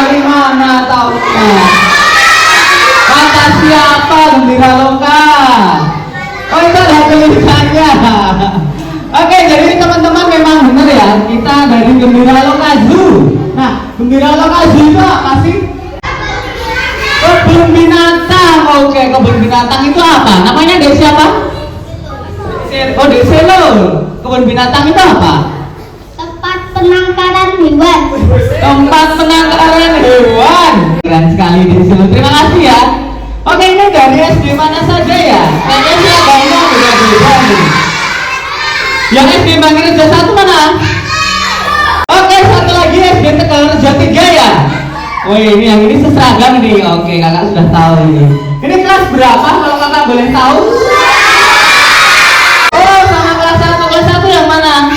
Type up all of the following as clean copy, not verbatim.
dari mana taunya? Kata siapa Gembira Loka? Oh itu ada tulisannya. Oke, jadi teman-teman memang benar ya, kita dari Gembira Loka Zoo. Nah, Gembira Loka Zoo itu apa sih? Kebun binatang. Oke, kebun binatang itu apa? Namanya Dek siapa? Oh, Dek Selo. Kebun binatang itu apa? Tempat penangkaran hewan. Tempat penangkaran hewan. Keren sekali Dek Selo. Terima kasih ya. Oke, ini dari SD mana saja ya? Kayaknya sih agaknya beda-beda nih. Yang SD Bangkirjo 1 mana? Oke, satu lagi SD Tegalrejo 3 ya? Wih, ini yang ini seseragam nih. Oke, kakak sudah tahu ini. Ini kelas berapa kalau kakak boleh tahu? Oh, sama kelas 1. Kelas 1 yang mana?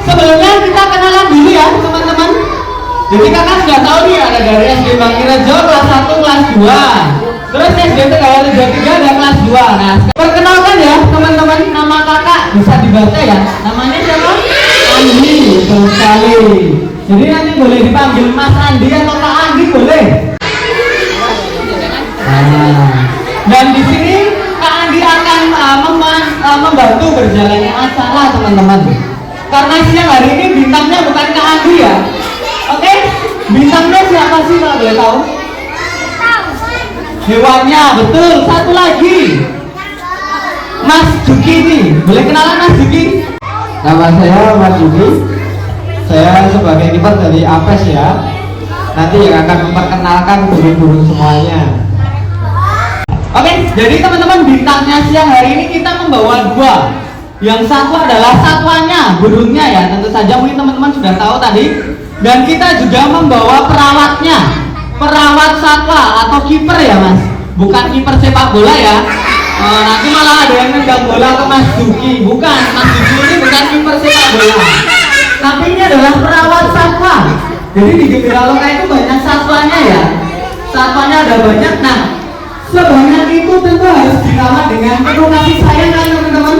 Sebelumnya kita kenalan dulu ya, teman-teman. Jadi kakak sudah tahu nih ada dari SD Bangkirjo kelas 1, kelas 2. Terus SD Tegalrejo 3 ada kelas 2. Nah, perkenalkan ya teman-teman, nama kakak bisa dibaca ya. Namanya siapa? Andi, betul sekali. Jadi nanti boleh dipanggil Mas Andi atau Kak Andi boleh. Nah, dan di sini Kak Andi akan membantu berjalannya acara teman-teman. Karena siang hari ini bintangnya bukan Kak Andi ya. Oke, bintangnya siapa sih kalau boleh tahu? Hewannya, betul. Satu lagi, Mas Juki nih. Boleh kenalan Mas Juki? Nama saya Mas Juki. Saya sebagai kiper dari APES ya. Nanti yang akan memperkenalkan burung-burung semuanya. Oke, jadi teman-teman bintangnya siang hari ini kita membawa 2. Yang satu adalah satwanya, burungnya ya. Tentu saja mungkin teman-teman sudah tahu tadi. Dan kita juga membawa perawatnya, perawat satwa atau kiper ya Mas. Bukan kiper sepak bola ya. Nanti malah ada yang nendang bola ke Mas Juki. Bukan, Mas Juki ini bukan kiper sepak bola. Tapi ini adalah perawat satwa. Jadi di Gembira Loka itu banyak satwanya ya. Satwanya ada banyak. Nah, sebanyak itu tentu harus dirawat dengan penuh kasih sayang kan teman-teman.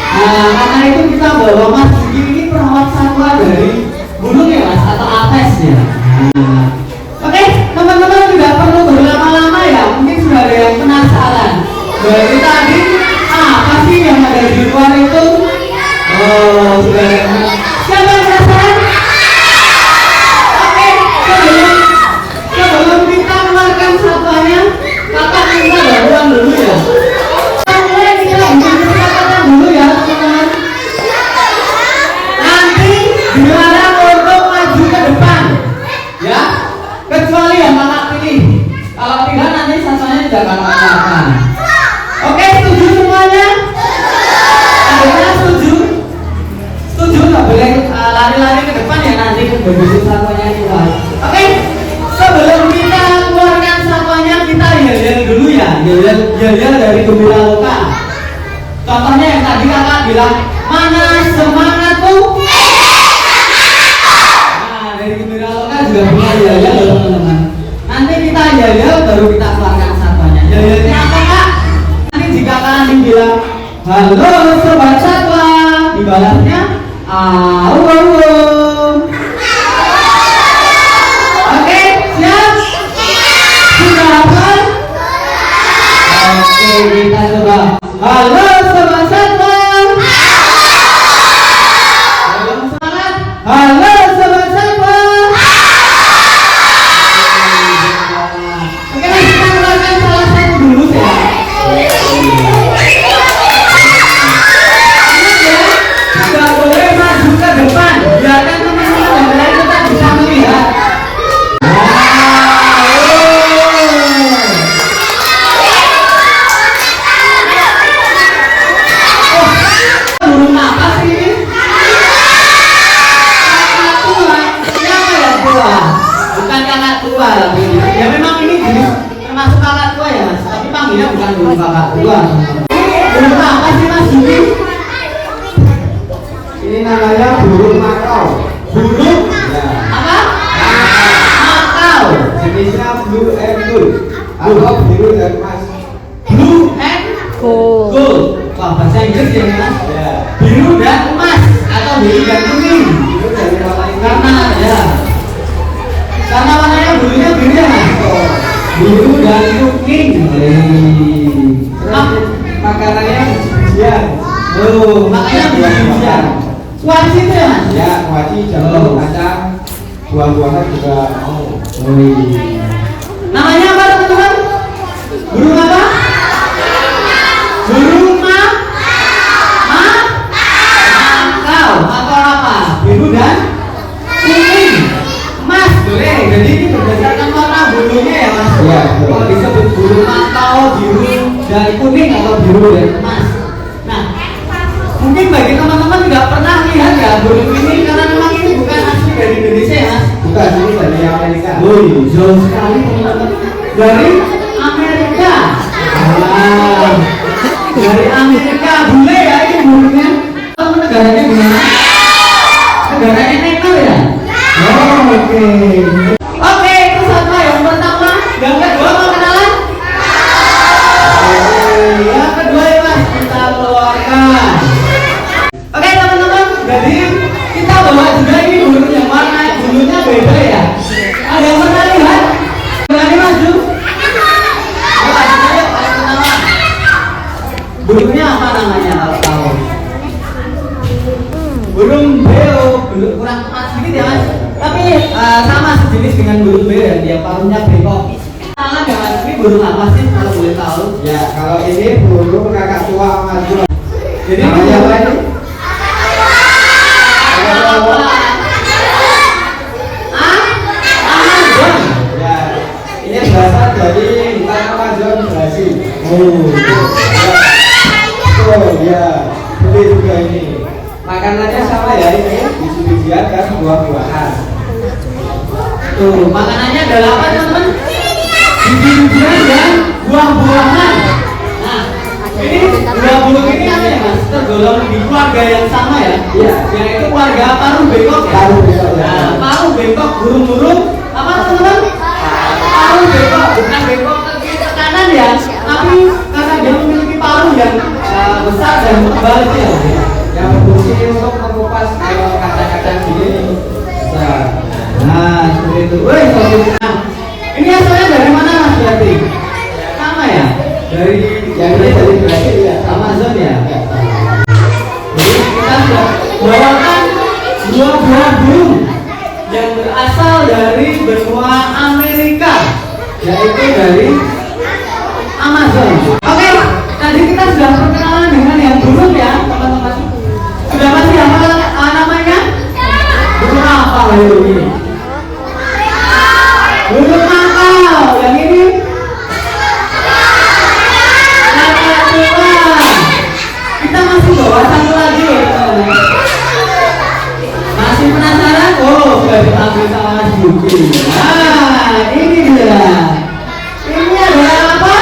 Nah, karena itu kita bawa Mas Juki ini perawat satwa dari gunung ya Mas, atau apes ya. Nah, oke, teman-teman tidak perlu berlama-lama ya. Mungkin sudah ada yang penasaran. Dari tadi apa sih yang ada di luar itu? Oh, sudah ada yang siapa yang penasaran? Oke, sebelum kita mengeluarkan satwanya, kakak minta bantuan dulu ya. Mulai kita bikin kesepakatan dulu ya teman-teman. Nanti dilarang untuk maju ke depan, ya. Kecuali yang kakak pilih. Kalau tidak nanti satwanya tidak akan makan. Oke, setuju semuanya? Adanya setuju? Setuju, nggak boleh lari-lari ke depan ya nanti begitu satwanya keluar. Oke, sebelum kita keluarkan satwanya kita yel-yel dulu ya, yel-yel dari Gembira Loka. Contohnya yang tadi kakak bilang, mana semangatku? Nah, dari Gembira Loka juga punya yel-yel loh teman-teman. Nanti kita yel-yel baru kita keluarkan satwanya. Yel-yelnya apa kak? Nanti jika kalian bilang, halo sobat satwa, dibalasnya au. Oke, siap? Sudah hafal? Oke, kita coba. Halo sobat satwa. Halo semangat. Halo sobat satwa. Oke, kita keluarkan salah satu dulu ya. Tidak boleh maju ke depan, biarkan teman-teman yang lain tetap bisa melihat. Burung apa sih ini? Kakak tua, siapa yang tua? Bukan kakak tua tapi ya memang ini jenis termasuk kakak tua ya Mas, tapi panggilnya bukan burung kakak tua. Burung apa sih Mas Juki? Ini namanya burung makau. Burung apa? Makau. Jenisnya blue and gold atau biru dan emas. Blue and gold. Wah, bahasa Inggris ya Mas? Ya. Biru dan emas atau biru dan kuning. Itu dari warna ini. Karena ya. dan kuning. Makanannya bijian. Oh, makanya bijian. Kuaci itu ya mas? Ya, kuaci, jamur, kacang, buah-buahan juga mau. Namanya apa teman-teman? Burung apa? Burung makau atau apa? Biru dan kuning. Emas boleh. Jadi ini berdasarkan warna bulunya ya mas. Iya. Kalau disebut burung makau, biru dan kuning atau biru dan emas. Nah, mungkin bagi teman-teman tidak pernah lihat ya burung ini karena memang ini bukan asli dari Indonesia ya mas. Bukan, ini dari Amerika. Woi, jauh sekali teman-teman. Dari Amerika. Wow. Dari Amerika, bule ya ini burungnya. Kamu negaranya gimana? Negaranya netral ya? Oh, oke. Oke, itu satu yang pertama. Yang kedua mau kenalan? Yang kedua ya mas, kita keluarkan. Oke teman-teman, jadi kita bawa juga ini burung yang warna bulunya beda ya. Ada yang pernah lihat? Berani maju? Ayo, ayo, pertama. Burungnya apa namanya kalau tahu? Burung beo, belum kurang tepat sedikit ya mas. Tapi sama sejenis dengan burung beo ya, dia paruhnya bengkok. Salah ya mas, ini burung apa sih kalau boleh tahu? Ya, kalau ini burung kakak tua Amazon. Jadi namanya apa ini? Amazon. Ya, ini berasal dari hutan Amazon Brasil. Oh ya, boleh juga ini. Makanannya sama ya ini, biji-bijian dan buah-buahan. Tuh, makanannya adalah apa teman-teman? Biji-bijian dan buah-buahan. Nah, ini dua burung ini apa ya mas? Tergolong di keluarga yang sama ya? Iya. Yaitu keluarga paruh bengkok ya? Paruh bengkok, ya. Nah, paruh bengkok burung-burung apa teman-teman? Paruh bengkok, bukan bengkok ke kiri ke kanan ya? Tapi karena dia memiliki paruh yang besar dan tebal itu ya? Yang berfungsi untuk mengupas kacang-kacang gini. Nah, seperti itu. Woi, nah, ini asalnya dari mana mas berarti? Sama ya? Dari Yang ini dari Brasil ya. Amazon ya? Jadi kita sudah bawakan dua buah burung yang berasal dari benua Amerika, yaitu dari Amazon. Oke, tadi kita sudah perkenalan dengan yang burung ya teman-teman. Sudah pasti hafal namanya? Burung apa burung ini? Burung makau. Yang ini? Kakak tua. Kita masih bawa satu lagi ya teman-teman. Masih penasaran? Oh, sudah diambil sama Mas Yuki. Nah, ini dia. Ini adalah apa?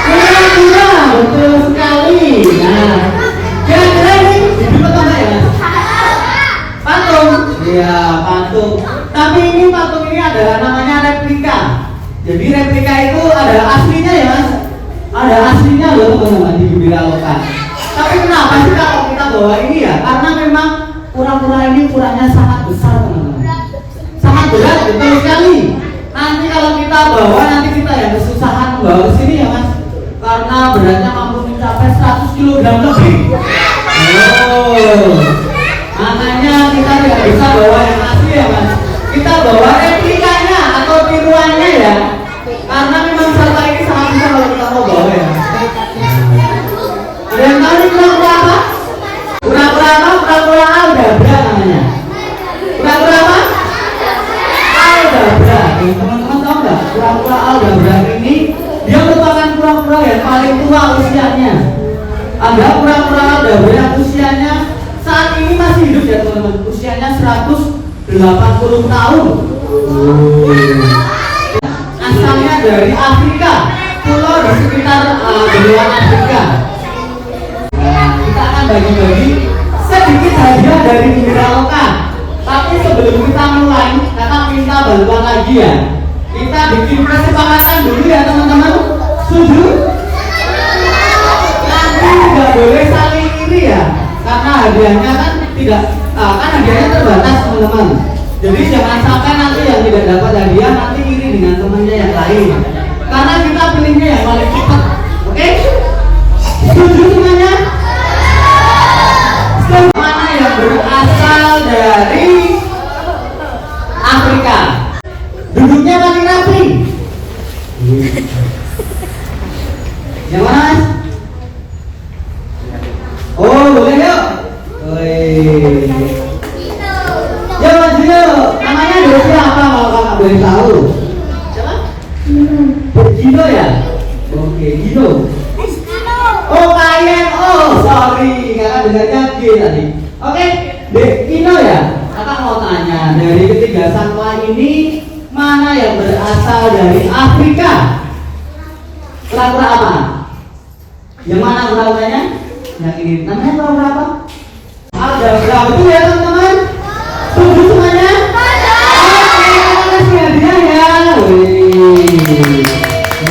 Kura-kura, betul sekali. Nah, kira-kira ini hidup atau enggak ya mas? Patung? Iya, patung. Tapi ini patung ini adalah namanya replika. Jadi replika itu adalah aslinya ya mas? Ada aslinya loh teman-teman di Gembira Lokal. Tapi kenapa sih kalau kita bawa ini ya? Karena memang kura-kura ini ukurannya sangat besar teman-teman. Sangat berat, betul sekali. Nanti kalau kita bawa, nanti kita yang kesusahan membawa ke sini ya mas. Karena beratnya mampu mencapai 100 kg lebih. Oh, makanya kita tidak bisa bawa yang asli ya mas. Kita bawa replikanya atau tiruannya ya. Karena memang serta ini sangat besar kalau kita mau bawa ya. Ada yang tahu nih kura-kura apa? Kura-kura apa? Kura-kura aldabra namanya. Kura-kura apa? Aldabra. Teman-teman tahu nggak? Kura-kura aldabra ini dia merupakan kura-kura yang paling tua usianya. Ada kura-kura aldabra yang usianya saat ini masih hidup ya teman-teman. Usianya 180 tahun. Asalnya dari Afrika, pulau di sekitar benua Afrika. Nah, kita akan bagi-bagi sedikit hadiah dari Gembira Lokal. Tapi sebelum kita mulai, kakak minta bantuan lagi ya. Kita bikin kesepakatan dulu ya teman-teman. Setuju? Nanti tidak boleh saling iri ya, karena hadiahnya kan tidak, kan hadiahnya terbatas teman-teman. Jadi jangan sampai nanti yang tidak dapat hadiah nanti iri dengan temannya yang lain. Karena yang paling cepat. Oke? Setuju semuanya? Mana yang berasal dari Afrika? Duduknya paling rapi. Yang mana, Mas? Oh, boleh yuk. Woi. Yuk maju yuk. Namanya dari siapa kalau kakak boleh tahu? Siapa? Gino ya? Oke, Gino. Oh, kalian. Oh, sorry. Kakak dengarnya G tadi. Oke, Dek Gino ya? Kakak mau tanya, dari ketiga satwa ini mana yang berasal dari Afrika? Kura-kura apa? Yang mana kura-kuranya? Yang ini. Namanya kura-kura apa? Ada berapa betul ya teman-teman? Setuju semuanya? Oke, kita kasih hadiah ya. Wih.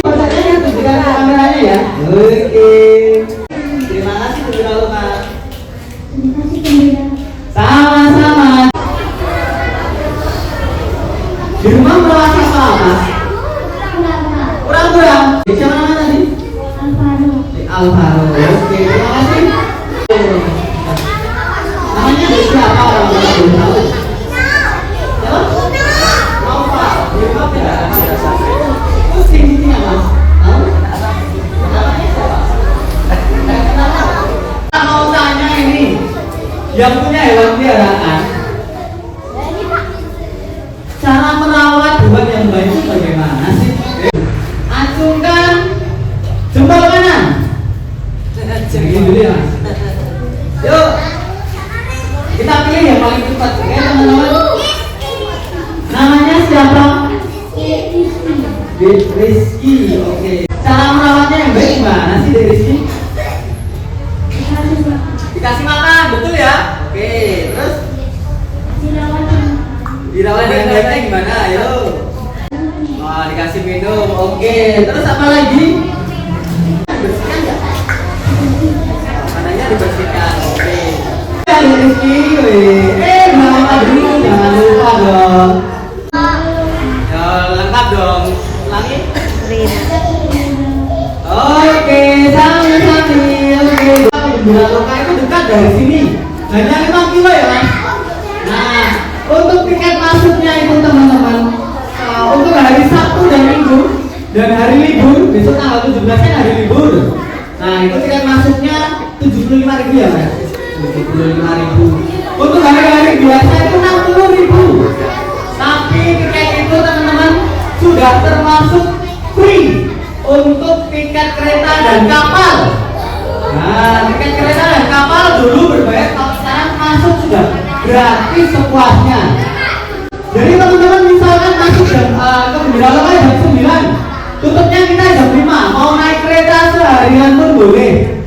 Pertanyaannya tunjukkan ke kameranya ya. Oke. Terima kasih sudah lupa. Sama-sama. Di rumah merawat apa, Mas? Kura-kura. Siapa nama tadi? Alvaro. Oke, terima kasih. Namanya siapa orang tua belum tahu? Siapa? Nova. Nova ya. Terus sini apa? Tahu? Namanya siapa? Kita mau tanya ini. Yang punya hewan peliharaan, cara merawat hewan yang baik itu bagaimana sih? Acungkan jempol kanan. Jadi dulu ya, Mas. Yuk, kita pilih yang paling cepat, oke teman-teman? Namanya siapa? Rizky. Oke. Cara merawatnya yang baik gimana sih, Rizky? Dikasih makan, betul ya? Oke, terus? Dirawat dengan baiknya gimana? Ayo. Oh, dikasih minum. Oke, terus apa lagi? Bersihkan nggak? Makanannya dibersihkan. Oke. Rizky, berapa dulu? Jangan lupa dong. Ya, lengkap dong. Ulangi. Oke, sami-sami. Oke. Loka itu dekat dari sini. Hanya 5 kilo ya, Mas. Nah, untuk tiket masuknya itu teman-teman, untuk hari Sabtu dan Minggu dan hari libur, besok tanggal 17 kan hari libur. Nah, itu tiket masuknya 75.000 ya, Mas. 75.000. Untuk hari-hari biasa itu 60.000. Tapi tiket itu teman-teman sudah termasuk free untuk tiket kereta dan kapal. Nah, tiket kereta dan kapal dulu berbayar, kalau sekarang masuk sudah gratis sepuasnya. Jadi teman-teman misalkan masuk ke Gembiraloka jam 9, tutupnya kita jam 5. Mau naik kereta seharian pun boleh.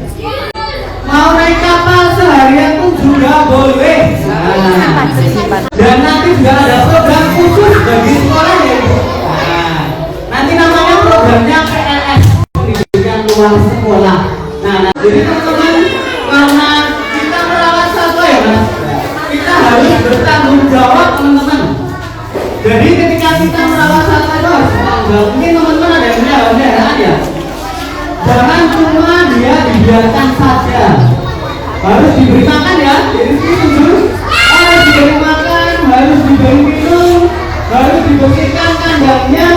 Mau naik kapal seharian pun juga boleh. Nah, dan nanti juga ada program khusus bagi sekolah ya. Nah, nanti namanya programnya PLS, pendidikan luar sekolah. Nah, jadi teman-teman, karena kita merawat satwa ya, Mas, kita harus bertanggung jawab, teman-teman. Jadi ketika kita merawat satwa itu harus bertanggung jawab. Mungkin teman-teman ada yang punya hewan-peliharaan ya. Jangan cuma dia dibiarkan saja. Harus diberi makan ya. Jadi jujur, harus diberi makan, harus diberi minum, harus dibersihkan kandangnya.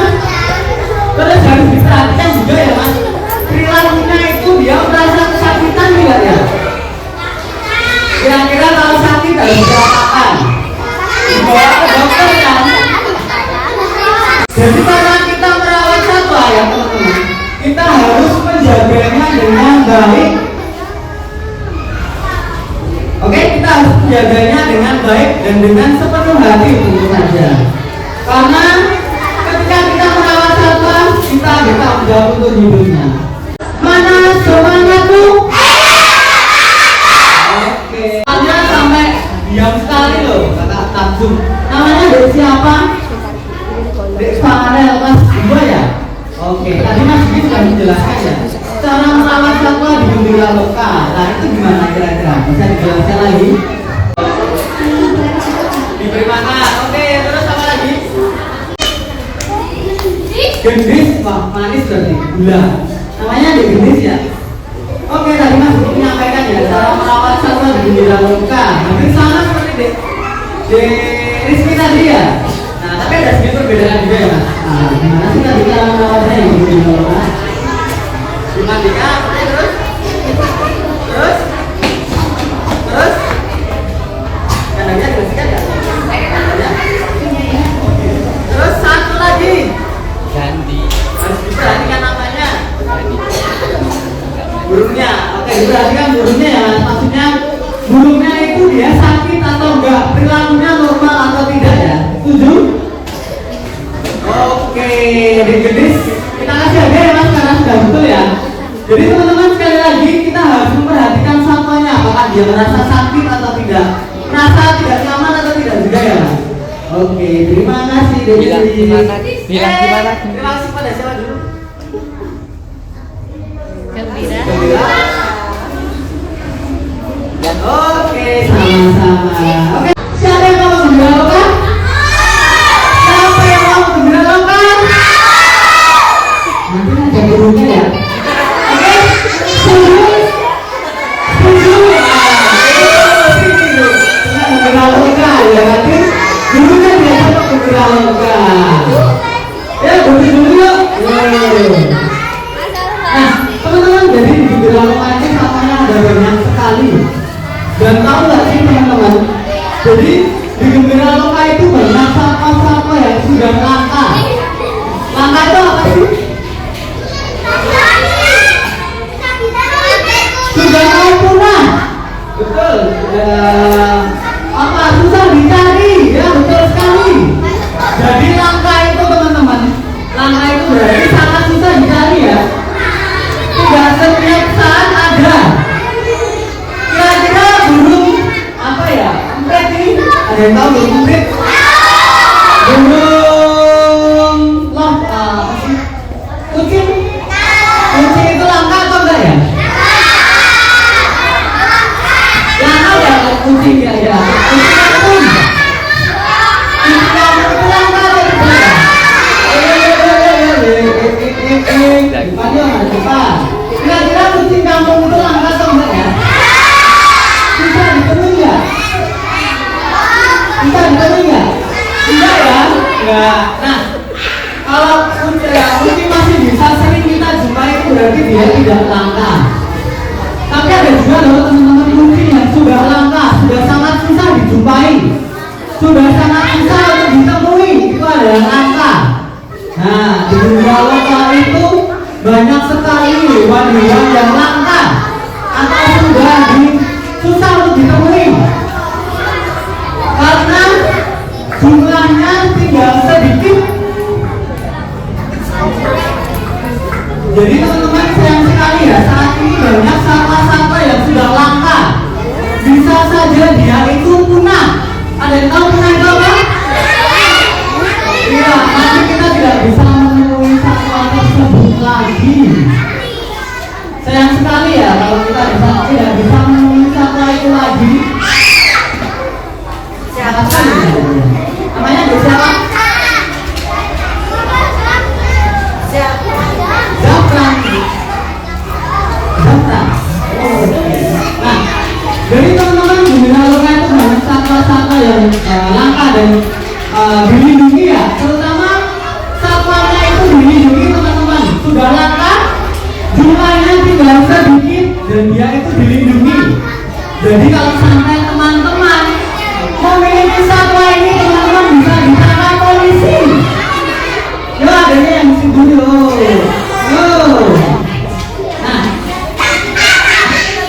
Terus harus diperhatikan juga ya, Mas. Perilakunya itu dia merasa kesakitan tidak ya? Kira-kira kalau sakit harus diapakan? Dibawa ke dokter kan? Jadi karena kita merawat satwa ya teman-teman, kita harus menjaganya dengan baik. Oke, kita harus menjaganya dengan baik dan dengan sepenuh hati tentu saja. Karena ketika kita merawat satwa, kita bertanggung jawab untuk hidupnya. Mana semangatku? Oke. Hanya sampai diam sekali loh, kakak takjub. Namanya Dek siapa? Dek Farel Mas Dua ya? Oke. Tadi Mas Dwi sudah menjelaskan ya. Cara merawat satwa di Gembiraloka. Nah itu gimana kira-kira? Bisa dijelaskan lagi? Diberi makan. Oke. Terus apa lagi? Gendis, wah manis berarti gula. jenis ya. Oke, tadi Mas Budi menyampaikan ya cara merawat satwa di gembira loka. Hampir sama seperti di Rizky tadi ya. Nah, tapi ada sedikit perbedaan juga ya Mas. Nah, gimana sih tadi cara merawatnya di gembira loka? Dimandikan, terus kandangnya dibersihkan ya? Terus satu lagi ganti harus diperhatikan namanya burungnya. Oke, diperhatikan burungnya ya. Maksudnya burungnya itu dia sakit atau enggak, perilakunya normal atau tidak ya. Setuju? Oke, gedis kita kasih harga ya Mas karena sudah betul ya. Jadi teman-teman sekali lagi kita harus memperhatikan satwanya, apakah dia merasa sakit atau tidak, merasa tidak nyaman atau tidak juga ya Mas. Oke, terima kasih Dedi. Bilang gimana? Terima kasih pada siapa dulu? Gembira. Oke, sama-sama. Oke, siapa yang mau gembira loka? Siapa yang mau gembira loka? Nanti ada burungnya ya. Oke, setuju? Setuju? Nah, gembira loka ya nanti burungnya biasa kok gembira loka. Ya, burung dulu yuk. Nah, teman-teman, jadi di gembira loka ini satwanya ada banyak sekali. Dan tahu nggak sih teman-teman? Jadi di gembira loka itu banyak satwa-satwa yang sudah langka. Langka itu apa sih? Sudah mau punah. Betul. Apa susah dicari? Ya betul sekali. Jadi langka itu teman-teman, langka itu berarti sangat susah dicari ya. Tidak setiap saat ada. Kira-kira burung apa ya? Empret ini? Ada yang tahu burung empret? Burung apa sih? Kucing? Kucing itu langka atau enggak ya? Langka ya kucing ya ya. Kucing kampung. Kucing kampung itu langka atau tidak? Kira-kira kucing kampung itu langka atau enggak ya? Bisa ditemui nggak? Bisa ditemui nggak? Tidak ya? Enggak. Nah, kalau kucing masih bisa sering kita jumpai itu berarti dia tidak langka. Tapi ada juga loh teman-teman kucing yang sudah langka, sudah sangat susah dijumpai, sudah sangat susah untuk ditemui, itu ada yang langka. Nah, di gembira loka itu banyak sekali hewan-hewan yang langka atau sudah susah untuk ditemui karena jumlahnya tinggal sedikit. Jadi teman-teman sayang sekali ya, saat ini banyak satwa-satwa yang sudah langka. Bisa saja dia itu punah. Ada yang tahu punah itu apa? Iya, nanti kita tidak bisa menemui satwa tersebut lagi. Sayang sekali ya kalau kita tidak bisa menemui satwa itu lagi. Siapa sekali? Namanya siapa? Zafran. Nah, jadi teman-teman gembira loka itu banyak satwa-satwa yang langka dan dilindungi ya, terutama satwanya itu dilindungi teman-teman, sudah langka, jumlahnya tinggal sedikit dan dia itu dilindungi. Jadi kalau sampai teman-teman memiliki satwa ini, teman-teman bisa ditangkap polisi. Yo, adanya yang di situ yo. Nah,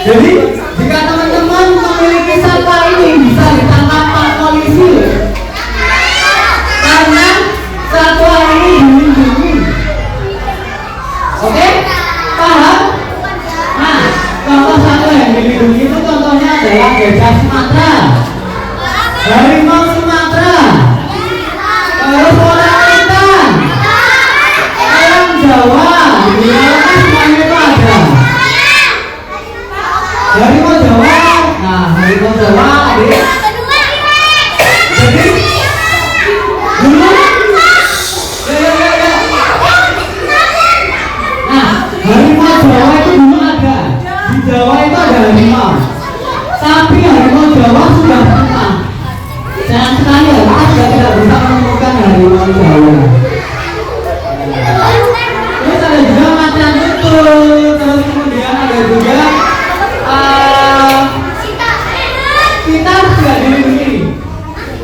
jadi jika teman-teman memiliki satwa ini bisa ditangkap Pak polisi karena satwa ini dilindungi. Oke? Paham? Nah, contoh satwa yang dilindungi itu contohnya adalah gajah Sumatera, harimau Sumatera, terus orang-orang, ayam Jawa, di dalamnya semuanya itu ada. Harimau Jawa, nah harimau Jawa adik. Jadi dulu, ya. Nah harimau Jawa Jawa itu ada harimau. Tapi harimau Jawa sudah punah. Sayang sekali ya, kita sudah tidak bisa menemukan harimau Jawa. Terus ada juga macan tutul. Terus kemudian ada juga kita sudah dilindungi.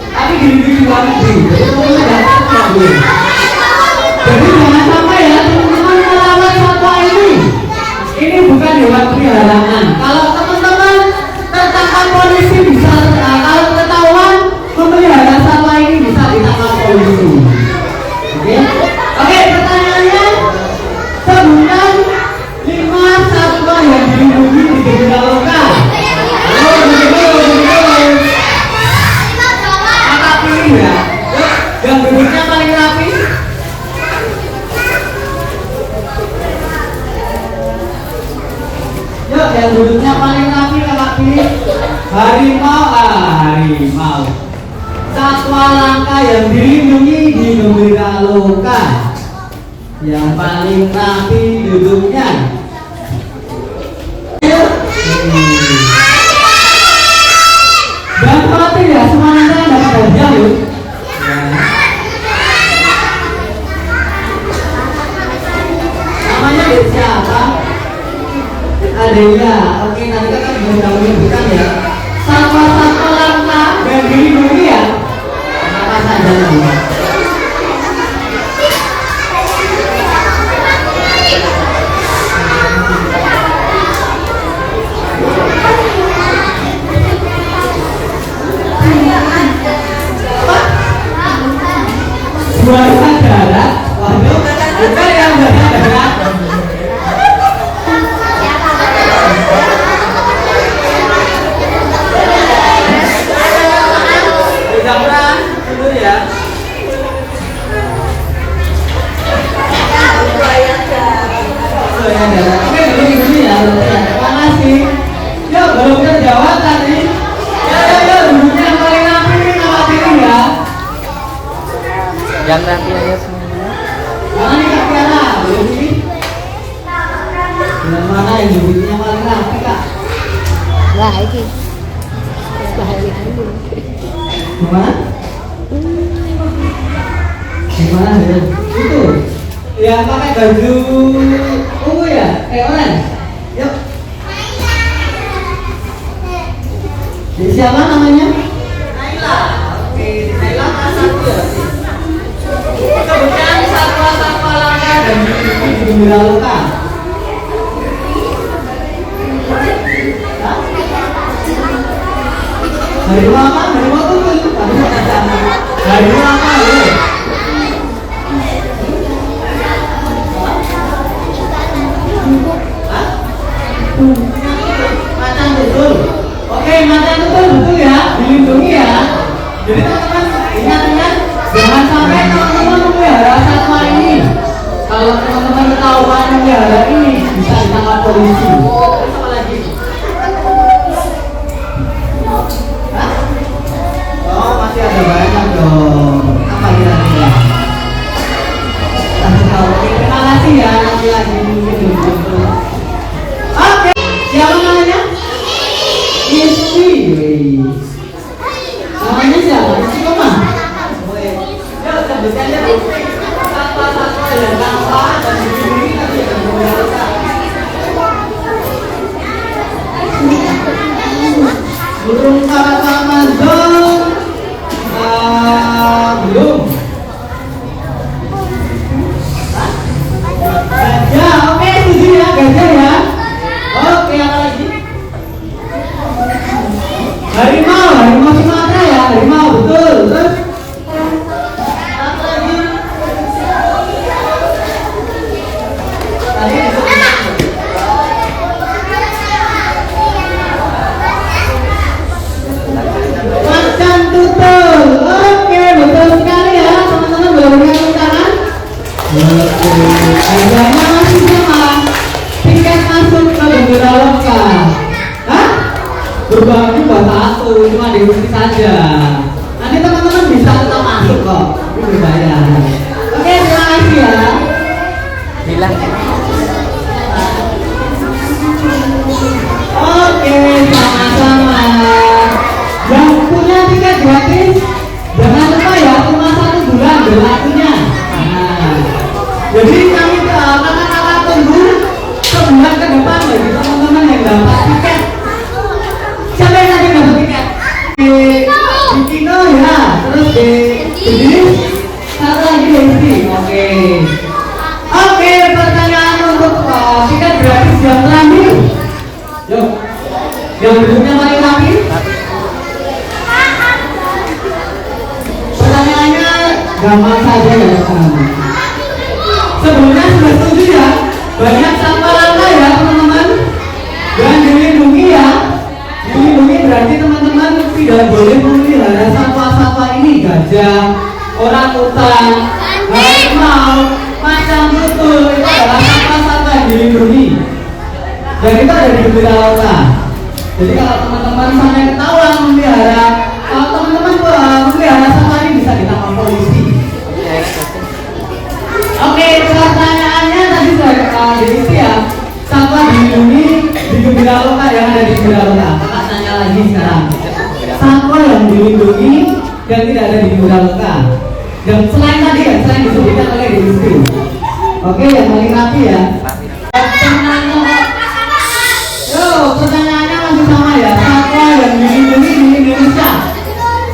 Tapi dilindungi di luar negeri. Jadi teman-teman jangan takut. Jadi jangan sampai ya teman-teman merawat satwa ini. Ini bukan hewan peliharaan. Kalau teman-teman tertangkap polisi bisa, kalau ketahuan memelihara satwa ini bisa ditangkap polisi. Oke? Oke, pertanyaannya, sebutkan 5 satwa yang dilindungi di Gebiga Loka. Kakak pilih ya. Yang duduknya paling rapi. Yuk, yang duduknya paling rapi kakak pilih. Harimau, harimau. Satwa langka yang dilindungi di Gebiga Loka. Yang paling rapi duduknya. Dan khawatir ya, semua nanti ada hadiah loh. Namanya dari siapa? Adanya. Oke, nanti kita bisa menyebutkan ya. Satwa-satwa langka dan dilindungi ya. Apa saja namanya? Buaya darat. Waduh, bukan yang buaya darat. Jamran, dulu ya. Buaya darat. Oke, dulu ya. Terima kasih. Yuk, belum terjawab tadi. Ya, duduknya yang paling rapi ini nama pilih ya. Yang rapi aja semuanya. Mana nih Kak Tiara? Belum ini. Yang mana yang duduknya paling rapi Kak? Lah ini. Bahaya dulu. Gimana? Gimana ya? Itu yang pakai baju ungu ya? Orange? Yuk. Siapa namanya? Naila. Oke, Naila satu ya. Sebutkan satwa-satwa langka dan dilindungi di Gebiga Loka. Harimau apa? Harimau tutul. Harimau apa? Macan tutul. Oke, macan tutul betul ya, dilindungi ya. Jadi teman-teman ingat-ingat, jangan sampai teman-teman memelihara satwa ini. Kalau teman-teman ketahuan memelihara ini bisa ditangkap polisi. Terus apa lagi? Hah? Oh, masih ada banyak dong. Apa kira-kira? Oke, terima kasih ya. Nanti lagi mungkin. Oke, siapa namanya? Isi. Namanya siapa? Isi Koma. Yuk, sebutkan ya. Satwa-satwa yang langka dan dilindungi tapi yang memelihara. Burung sarat Amazon. Belum. Gajah, oke, setuju ya, gajah ya. Oke, apa lagi? Harimau, harimau Sumatera ya, harimau betul. Terus apa lagi? Tadi macan tutul. Oke, betul sekali ya, teman-teman boleh berikan tangan. Harganya masih sama. Tiket masuk ke Gebiga Loka. Hah? Berbagi buat satu, cuma diikuti saja. Nanti teman-teman bisa tetap masuk kok. Ini berbayar. Oke, terima kasih ya. Bilang. dapat tiket. Siapa yang tadi dapat tiket? Di Kino ya, terus di satu lagi di Oke. Oke, pertanyaan untuk tiket gratis yang terakhir. Yuk, yang berikutnya paling rapi. Pertanyaannya gampang saja ya sekarang. Sebelumnya sudah setuju ya, banyak satwa langka ya teman-teman. Dan dilindungi ya. Dilindungi berarti teman-teman tidak boleh memelihara satwa-satwa ini, gajah, orangutan, harimau, macan tutul, itu adalah satwa-satwa yang dilindungi. Dan itu ada di Gembira Lauta. Jadi kalau teman-teman sampai ketahuan memelihara, kalau teman-teman memelihara satwa ini bisa ditangkap polisi. Oke, pertanyaannya tadi sudah diisi ya. Satwa dilindungi di Gembira Lauta yang ada di Gembira Lauta. Kakak tanya lagi sekarang. Satwa yang dilindungi dan tidak ada di Gembira Lauta. Dan selain tadi ya, selain disebutkan oleh Distri. Oke, yang paling rapi ya. Pertanyaannya masih sama ya. Satwa yang dilindungi di Indonesia.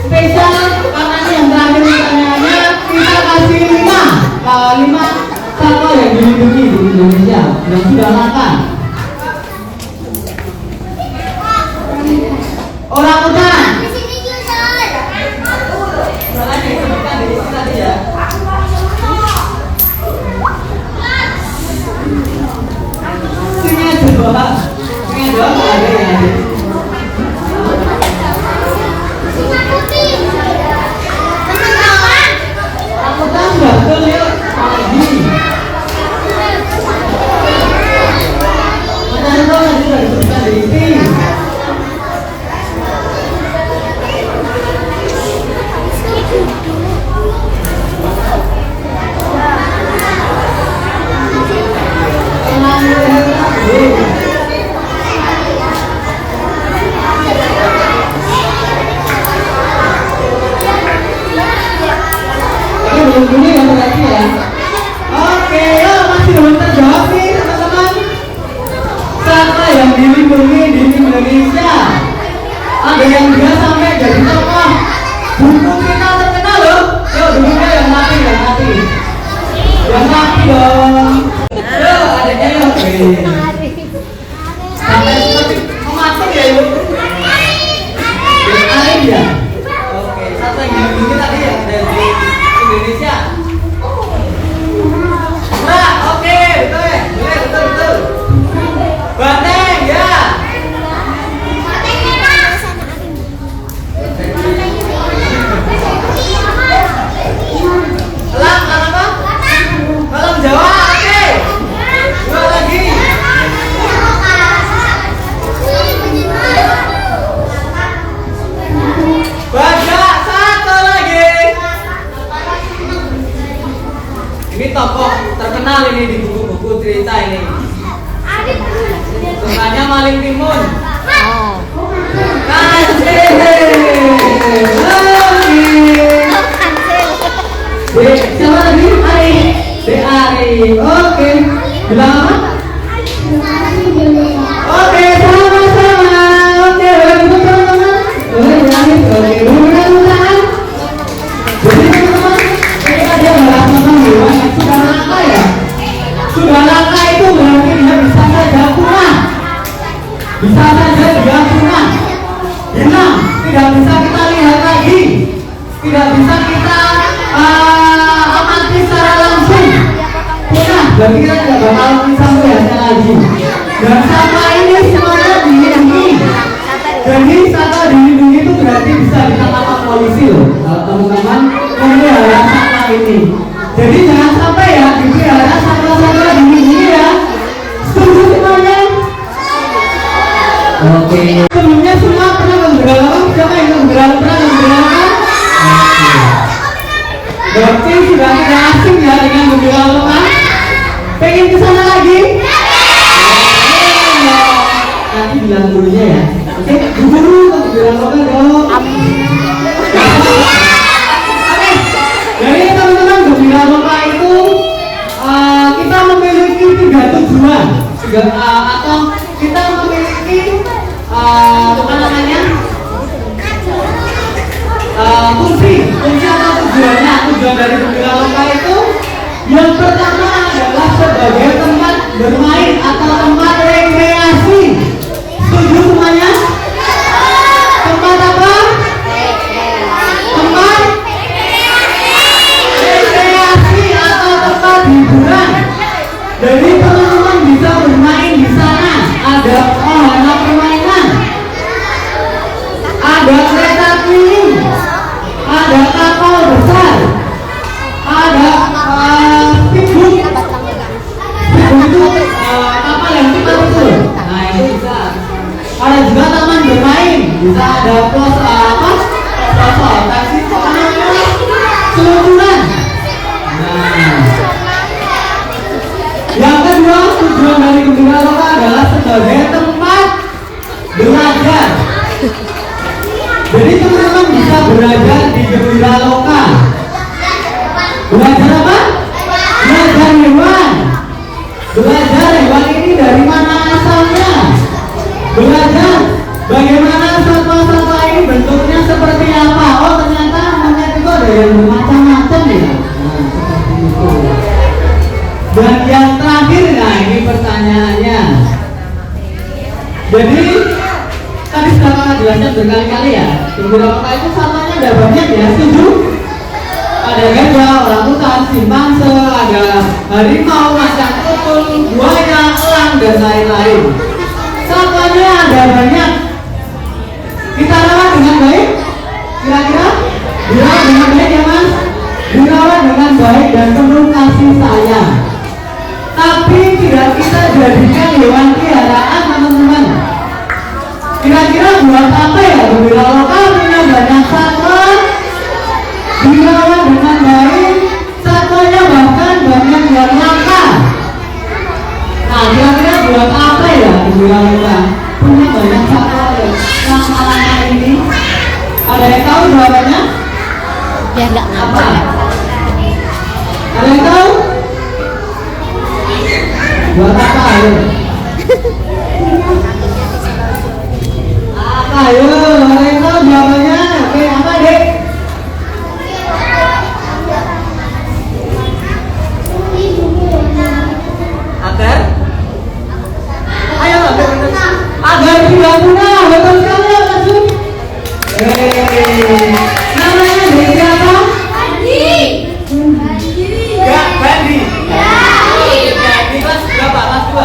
Spesial karena ini yang terakhir pertanyaannya, kita kasih 5 satwa yang dilindungi di Indonesia yang sudah langka. Orangutan. Ini yang berarti ya. Oke, yuk masih belum terjawab nih teman-teman. Satwa yang dilindungi di Indonesia. Ada yang juga sampai jadi tokoh buku kita terkenal loh. Yuk dulunya yang mati. Yang mati dong. Yuk adanya yuk. Sampai seperti mematung ya yuk. Air ya. Oke, satwa yang dilindungi tadi ya dari Indonesia. Nah, oke, betul. Banteng ya. Elang apa? Elang Jawa, oke. Dua lagi. Bajak, satu lagi. Ini tokoh terkenal ini di buku-buku cerita ini. Sukanya Maling Timun. Kancil. Siapa lagi? Ari. Oke. Bilang apa? Oke, sama-sama. Oke, begitu teman-teman. Oke, mudah-mudahan. Jadi teman-teman, ini ada tentang hewan yang sudah langka ya. Sudah langka itu berarti dia bisa saja punah. Bisa saja dia punah. Hilang, tidak bisa kita lihat lagi. Tidak bisa kita amati secara langsung. Punah, berarti kita tidak bakal bisa melihatnya lagi. Dan satwa ini semuanya dilindungi. Jadi satwa dilindungi itu berarti bisa ditangkap polisi loh. Kalau teman-teman memelihara satwa ini. Jadi jangan sampai ya dipelihara satwa-satwa dilindungi ya. Setuju semuanya? Oke. Sebelumnya semua pernah menggerak. Siapa yang menggerak? Pernah menggerak? Berarti sudah tidak asing ya dengan menggerak. Pengen kesana lagi? Nanti bilang dulunya ya. Oke, guru menggerak dong. Oke. Jadi teman-teman Gembira Lauta itu kita memiliki 3 tujuan atau kita memiliki apa namanya? Fungsi atau tujuannya. Tujuan dari Gembira Loka itu yang pertama adalah sebagai tempat bermain atau tempat rekreasi. Setuju semuanya? Tempat apa? Tempat rekreasi atau tempat hiburan. Jadi teman-teman bisa bermain di sana. Ada wahana permainan, ada kereta keliling, ada kapal besar, ada speedboat. Speedboat itu kapal yang cepat betul. Nah itu bisa. Ada juga taman bermain, bisa ada taksi seluncuran. Nah, yang kedua tujuan dari Gembira Loka adalah sebagai tempat belajar. Jadi teman-teman bisa belajar di Gembira Loka. Belajar apa? Belajar hewan. Belajar hewan ini dari mana asalnya. Belajar bagaimana satwa-satwa ini bentuknya seperti apa. Oh ternyata monyet itu ada yang bermacam-macam ya. Nah seperti itu. Dan yang terakhir, nah ini pertanyaannya. Jadi tadi sudah kakak jelaskan berkali-kali ya. Gembira Loka itu satwanya ada banyak ya, setuju? Ada gajah, orangutan, simpanse, ada harimau, macan tutul, buaya, elang dan lain-lain. Satwanya ada banyak. Kita rawat dengan baik? Kira-kira? Dirawat dengan baik ya mas? Dirawat dengan baik dan penuh kasih sayang. Tapi tidak kita jadikan hewan peliharaan teman-teman. Kira-kira buat apa ya Gembira Loka punya banyak satwa, dirawat dengan baik, satwanya bahkan banyak yang langka. Nah kira-kira buat apa ya Gembira Loka punya banyak satwa yang langka-langka ini? Ada yang tahu jawabannya? Biar nggak Apa? ngapa. Ada yang tahu? Buat apa ayo? Apa ayo? Ada yang tahu jawabannya? Oke, apa dek? Agar? Ayo agar tidak punah. Betul sekali ya masuk. Namanya dek siapa? Enggak, Bandi. Di kelas berapa? Kelas 2.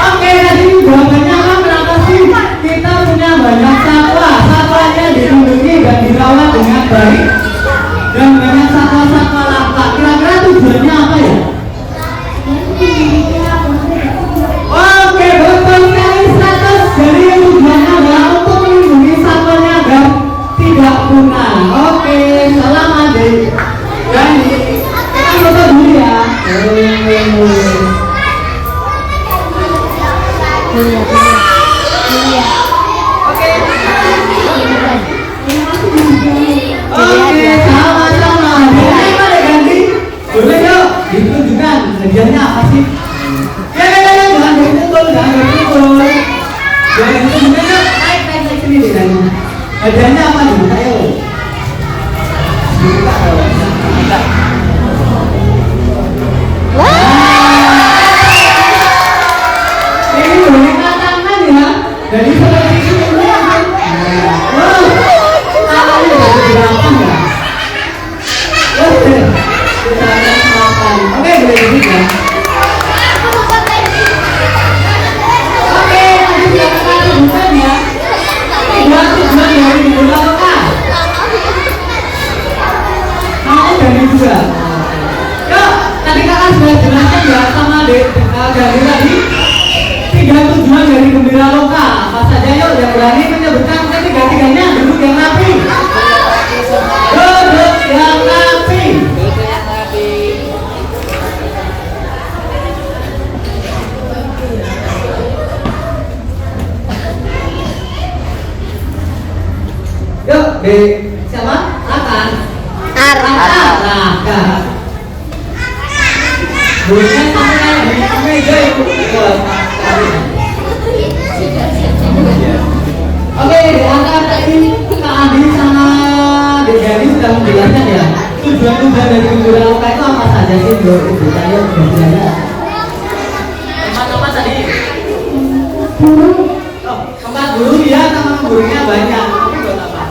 Oke, tadi jawabannya apa? Kenapa sih kita punya banyak satwa? Satwanya dilindungi dan dirawat dengan baik, dan banyak satwa-satwa langka. Kira-kira tujuannya apa ya? Oke, betul sekali 100. Jadi tujuannya adalah untuk melindungi satwanya agar tidak punah. Oke, selamat deh. Bandi. Kita foto dulu ya. Iya. Oke. Oke, sama-sama. Hadiahnya apa deh Ganti? Boleh yuk, ditunjukkan hadiahnya apa sih? Ya, jangan dipukul, jangan dipukul. Jangan ditunjukkan yuk, naik sini deh Ganti. Hadiahnya apa nih? Ayo. Buka dong. Buka. Ini boneka tangan ya. Jadi seperti ini ya. Wow. Tangannya dari belakang ya. Oke. Kita akan makan. Oke, boleh duduk ya. Oke, tadi sudah kita tunjukkan ya. Tujuan dari Gembira Loka. Namanya Dani juga. Yuk, tadi kakak sudah jelaskan ya sama Dek Dani tadi. 3 tujuan dari Gembira Loka. Apa saja yuk yang berani menyebutkan ketiga-tiganya. Duduk yang rapi. Duduk yang rapi. Yuk, siapa? Akan. Raka. Bunyinya sampai di meja itu. tujuan dari gembira loka itu apa saja sih bro? Ibu saya belajarnya. Teman-teman tadi. Oh, tempat guru ya, teman gurunya banyak. Tapi buat apa?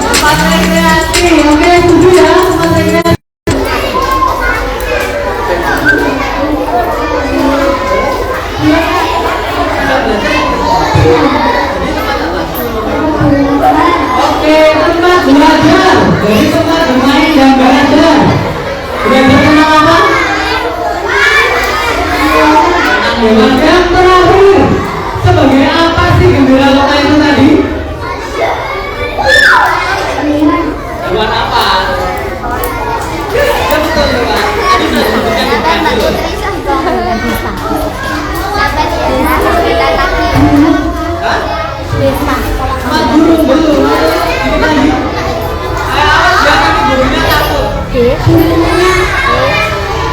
Tempat rekreasi, oke setuju ya tempat rekreasi. Oke, tempat belajar. Jadi tempat bermain dan belajar. Belajar tentang apa? Tentang hewan. Yang terakhir, sebagai apa sih gembira loka itu tadi? Hewan apa? Ya betul ya Pak. Tadi sudah disebutkan di video. Hah? Tempat burung belum. Ini tadi. Awas jangan burungnya takut.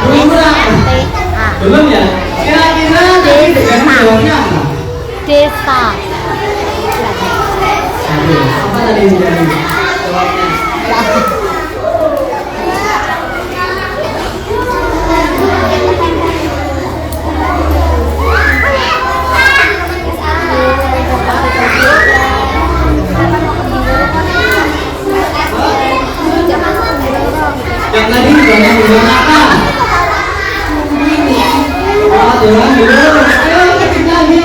Burung berang. Belum ya? Kira-kira dari dengan jawabnya apa? Desa. Apa tadi dari jawabnya? Yang tadi jangan bilang apa? Oh, jangan bilang. Ayo ketik lagi.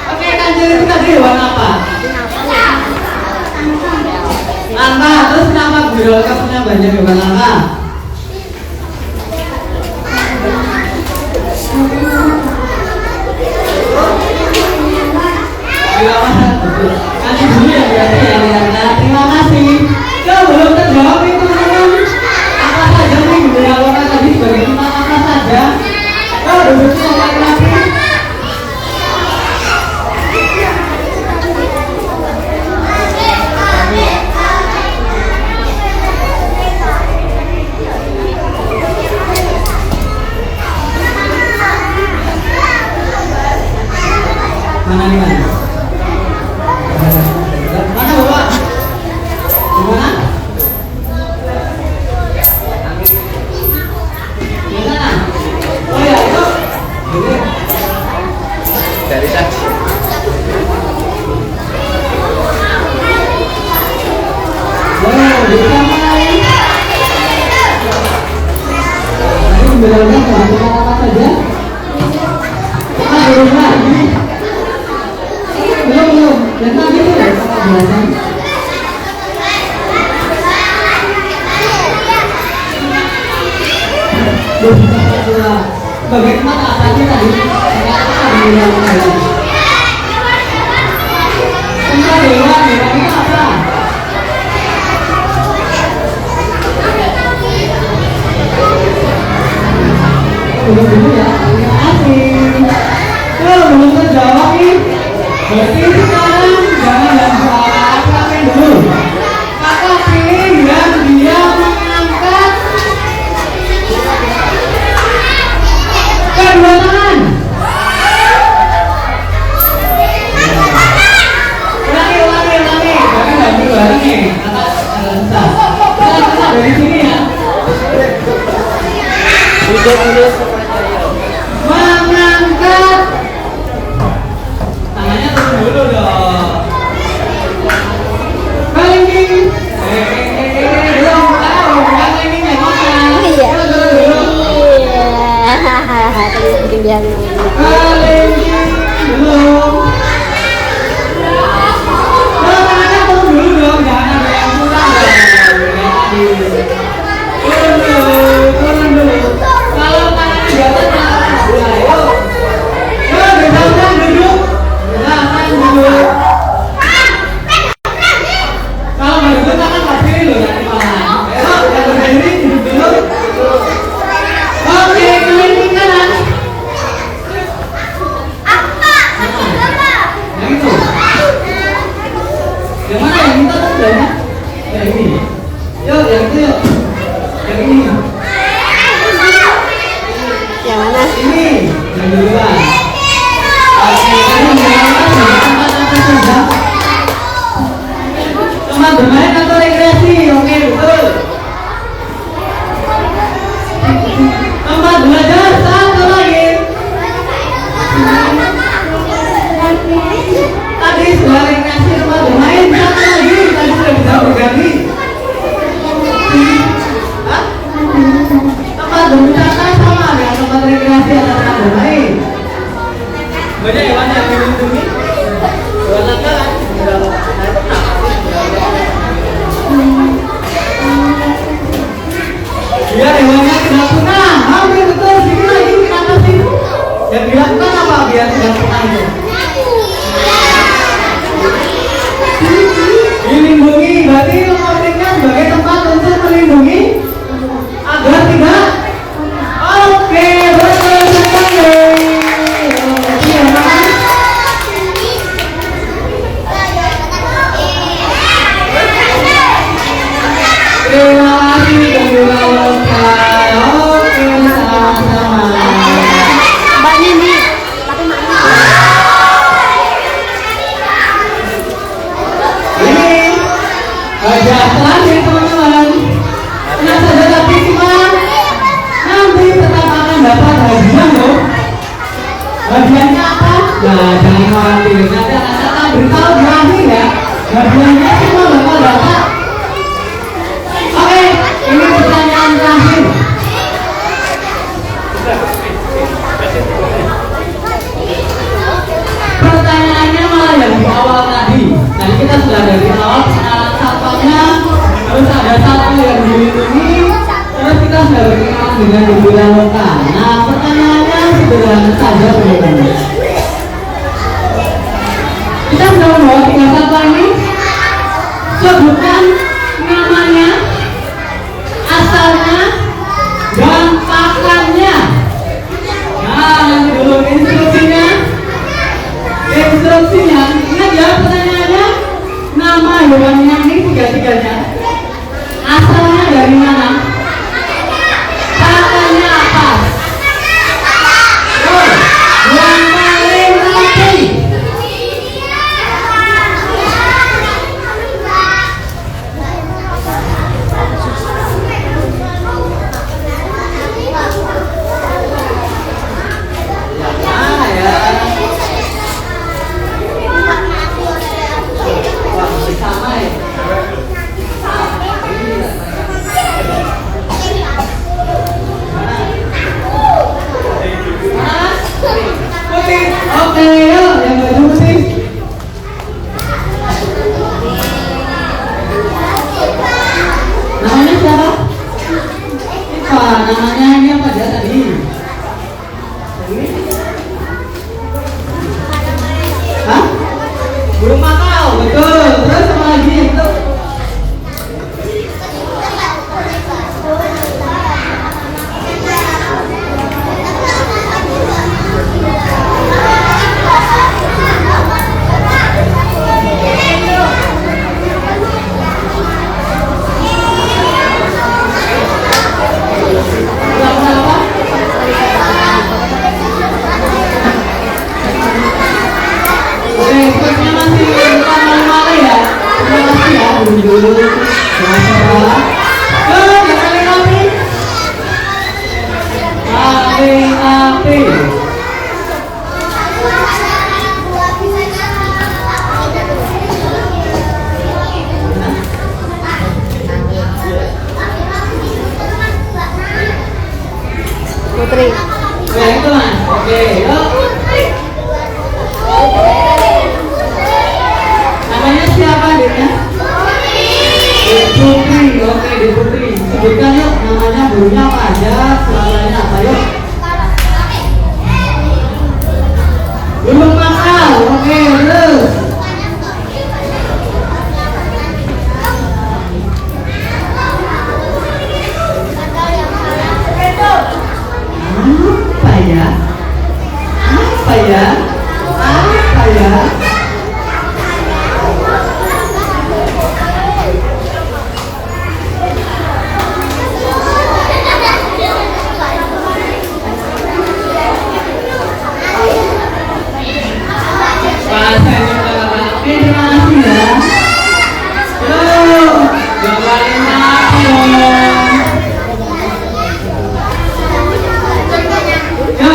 Oke, kanjeng itu tadi hewan apa? Apa? Terus kenapa gembira loka punya banyak hewan apa? Kasih dulu ya berarti ya Liana. Terima kasih. Kalau belum terjawab itu teman-teman, apa saja nih gembira loka tadi sebagai tentang apa saja? Kalau duduknya laki-laki. Mana nih mana? Mana bapak? Gimana? Gimana? Oh ya itu. Ini. Dari tadi. Oh, bisa mulai. Tadi bilangnya kalau apa saja? Belum lagi. Belum. Dan tadi itu ya kakak biasa. Bagaimana tadi tadi? Tempat hewannya apa? Dulu ya, terima kasih. Kalau belum terjawab nih, berarti sekarang jangan bantu apa-apa dulu. Kakak pilih yang dia mengangkat kedua tangan. Ulangi. Jangan bantu bareng nih. Kakak sebentar. Kita dari sini ya. Mengangkat tangannya turun dulu dong. Kelingking. Belum tahu kelingkingnya mana? Kelingking belum. Tangannya turun dulu dong, jangan ada yang kurang dong. Turun dulu. Kalau tangannya di atas jangan mulai. Yuk, bersama duduk. Kalau berdua tangan pasti loh nanti malah. Yang berdiri duduk dulu. Oke, kelingking kanan. Yang itu. Yang mana yang kita tandanya? Yang ini. Yuk, Tadi sudah rekreasi tempat bermain, satu lagi tadi sudah bisa berganti. Hah? Tempat berwisata sama dengan tempat rekreasi atau tempat bermain. Banyak hewan yang dilindungi. Hewan langka kan? Biar hewannya tidak punah. Hampir betul. Sini lagi kenapa sih? Yang dilakukan apa biar tidak punah itu? Dilindungi. Berarti mempentingkan sebagai tempat untuk melindungi agar tidak. Oke, betul sekali. Terima kasih kedua lengkap. Oke, sama-sama. Mbak Nini, tapi Ini hadiah terakhir teman-teman. Tenang saja tapi simak. Nanti tetap akan dapat hadiah loh. Hadiahnya apa? Nah, jangan khawatir. Nanti akan beritahu di akhir ya. Hadiahnya semua bakal dapat. Oke, ini pertanyaan terakhir. Pertanyaannya malah yang di awal tadi. Tadi kita sudah dari awal pengenalan satwanya, terus ada satwa yang dilindungi, terus kita sudah berkenalan dengan dibilang lokal. Nah, pertanyaannya sederhana saja teman-teman. Kita sudah membawa 3 satwa ini. Sebutkan namanya, asalnya, dan pakannya. Nah, nanti dulu instruksinya. Instruksinya, ingat ya pertanyaannya. Nama hewannya ini tiga-tiganya. Asalnya dari mana? Pakannya apa? Oh, yang paling rapi. Oke, yuk, yang baju putih. Namanya siapa? Iva, namanya ini apa dia tadi? Hah? Burung makau, betul. Terus apa lagi itu? Dulu, jangan salah. Yang paling rapi. Paling rapi. Putri. Oke, itu mas. Oke, yuk. Namanya siapa adiknya? Putri, oke di Putri. Sebutkan yuk namanya, burungnya apa aja, suaranya apa yuk. Burung makau, oke terus. Apa ya? Apa ya? Apa ya?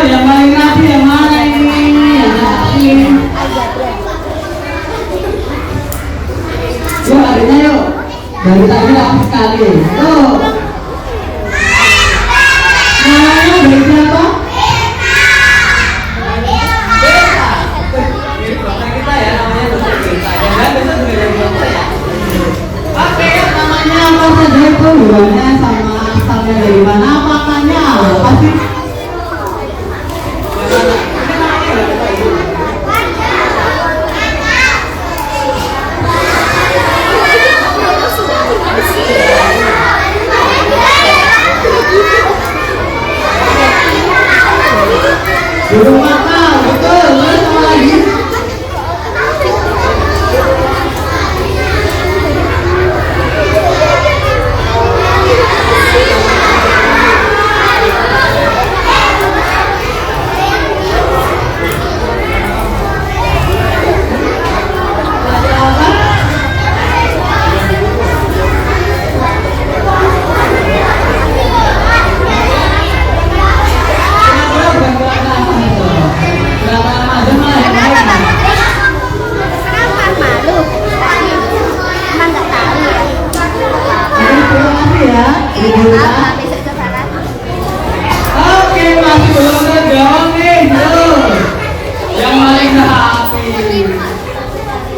Yang paling rapi yang mana ini? Yang rapi. dari tadi rapi sekali. Tuh. Namanya dari siapa? Beta. Ini dokter kita ya, namanya dokter Beta. Jangan besok juga jadi dokter ya. Oke, namanya apa saja itu? Bulannya sama asalnya dari mana? Makanya pasti. Burung makau, betul. Lalu sama lagi. Oke, masih belum terjawab nih. Yang paling rapi.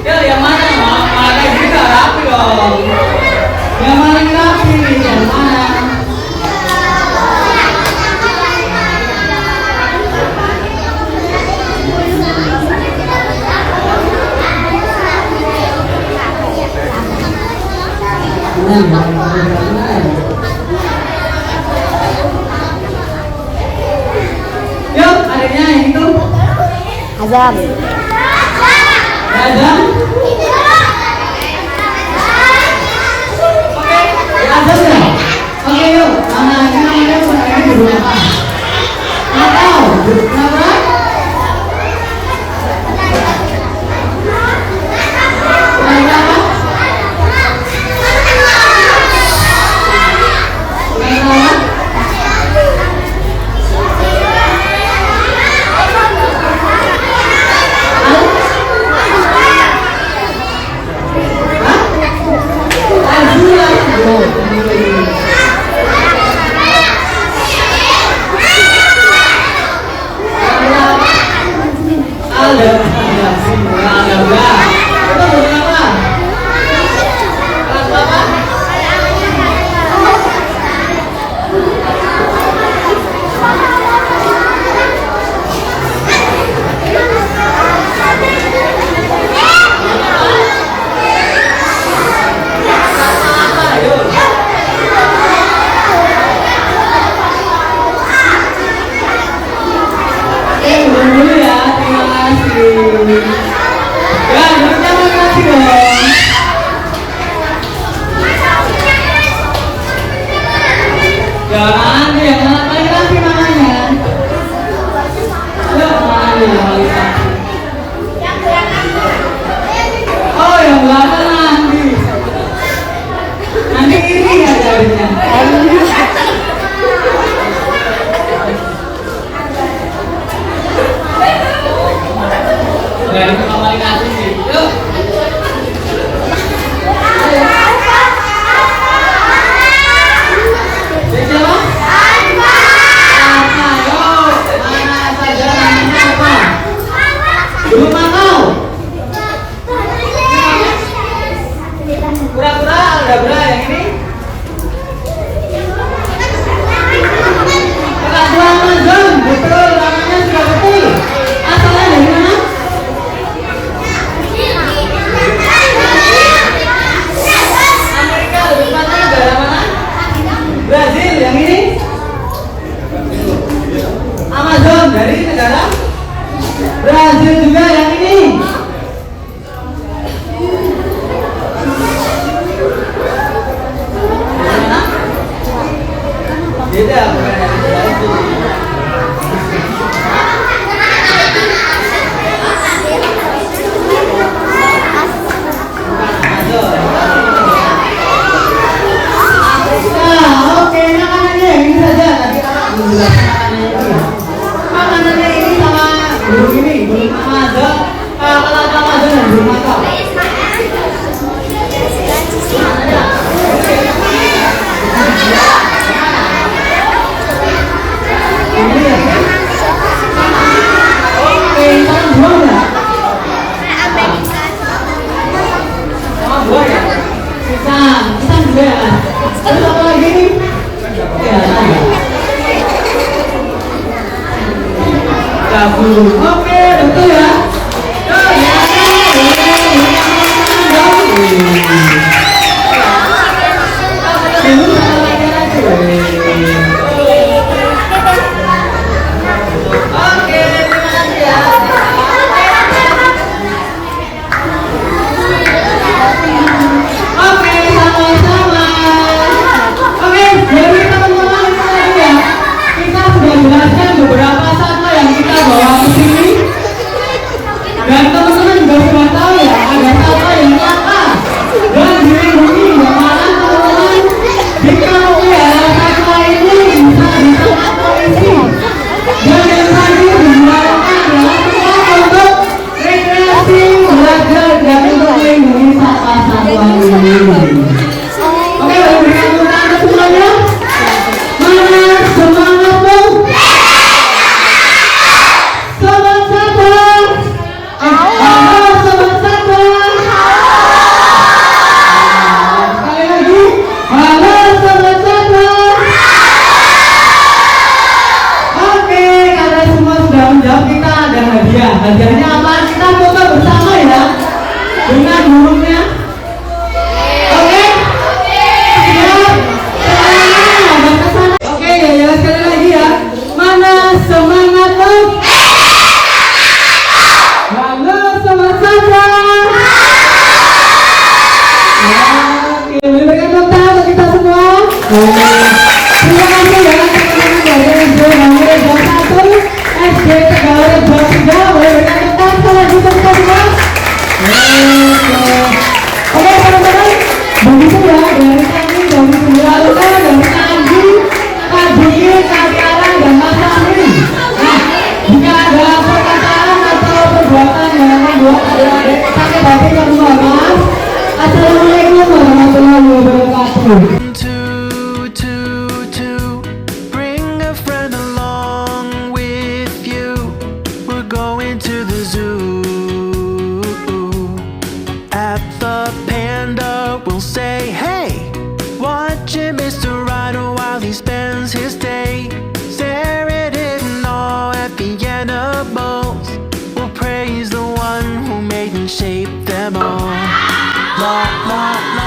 Ya, yang mana? Mana juga rapi dong. Yang paling rapi yang mana? Yuk, adiknya yang itu. Azam. Azam. Oke, Azam ya. Oke, yuk. Mana ini namanya sebenarnya burung apa? Nggak tahu. Kenapa? Kenapa? Jangan, yang mana paling rapi namanya? Yang mana yang paling rapi? Oh, yang belakang nanti. Nanti ini ya jadinya. Dari tempat paling asik sih. Yuk. Burung makau. Kura-kura ada berapa yang ini? Kakak Amazon, betul, namanya sudah betul. Asalnya dari mana? Amerika, lebih tepatnya negara mana? Brazil, yang ini? Amazon, dari negara? Brazil juga yang ini. Mana? Beda bukan dari Brazil. Oke, makanannya yang ini saja. Nanti kakak menjelaskan makanannya itu. Makanannya ini sama burung ini, burung Amazon, kalau Amazon dan burung makau. Dan teman-teman juga sudah tahu ya, ada satwa yang langka dan dilindungi ya malah teman-teman. Jika memelihara satwa ini bisa ditangkap polisi. Dan yang tadi diharapkan adalah semua untuk rekreasi, belajar dan untuk melindungi satwa-satwa ini. Oke, berikan tepuk tangan semuanya. Mana semangatmu? Sobat satwa. Halo sobat satwa. Sekali lagi. Halo sobat satwa. Oke, karena semua sudah menjawab, kita ada hadiah. Hadiahnya apa? Kita foto bersama ya dengan burungnya. Oke? Siap? Semuanya ada kesana. Oke, ya sekali lagi ya. Mana semangatmu? Halo sobat satwa. Oke, berikan tepuk tangan untuk kita semua. Terima kasih ya teman-teman dari SD Bangunan 21, SD Tegaleri 23. Boleh berikan tepuk tangan sekali lagi untuk kita semua. Oke teman-teman, begitu ya dari kami, dari Sembilan Luka, dari Kak Anji, Kak Diki, Kak Tiara, dan Mas Amri. Nah, jika ada perkataan atau perbuatan yang membuat adik-adik sakit hati, kami mohon maaf. Assalamualaikum warahmatullahi wabarakatuh. Bring a friend along with you. We're going to the zoo. At the panda, we'll say, hey, watching Mr. Rhino while he spends his day staring in awe at the animals. We'll praise the one who made and shaped them all. La la la.